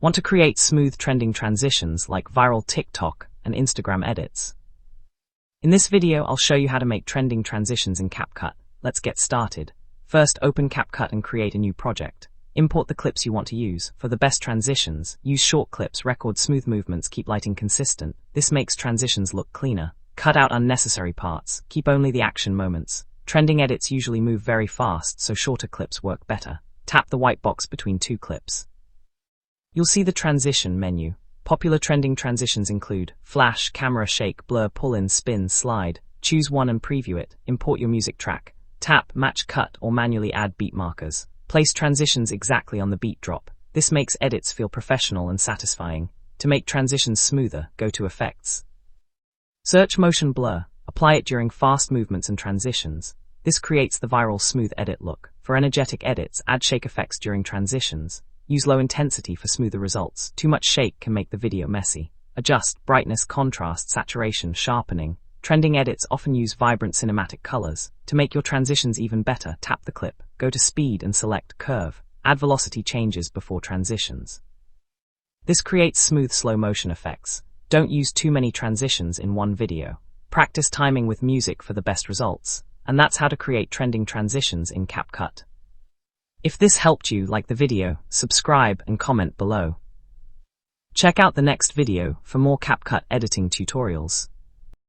Want to create smooth trending transitions like viral TikTok and Instagram edits? In this video, I'll show you how to make trending transitions in Capcut. Let's get started. First, open Capcut and create a new project. Import the clips you want to use. For the best transitions, use short clips, record smooth movements, keep lighting consistent. This makes transitions look cleaner. Cut out unnecessary parts. Keep only the action moments. Trending edits usually move very fast, so shorter clips work better. Tap the white box between two clips. You'll see the transition menu. Popular trending transitions include flash, camera shake, blur, pull-in, spin, slide. Choose one and preview it. Import your music track. Tap, match, cut, or manually add beat markers. Place transitions exactly on the beat drop. This makes edits feel professional and satisfying. To make transitions smoother, go to Effects. Search Motion Blur. Apply it during fast movements and transitions. This creates the viral smooth edit look. For energetic edits, add shake effects during transitions. Use low intensity for smoother results. Too much shake can make the video messy. Adjust brightness, contrast, saturation, sharpening. Trending edits often use vibrant cinematic colors. To make your transitions even better, tap the clip. Go to Speed and select Curve. Add velocity changes before transitions. This creates smooth slow motion effects. Don't use too many transitions in one video. Practice timing with music for the best results. And that's how to create trending transitions in Capcut. If this helped you, like the video, subscribe and comment below. Check out the next video for more Capcut editing tutorials.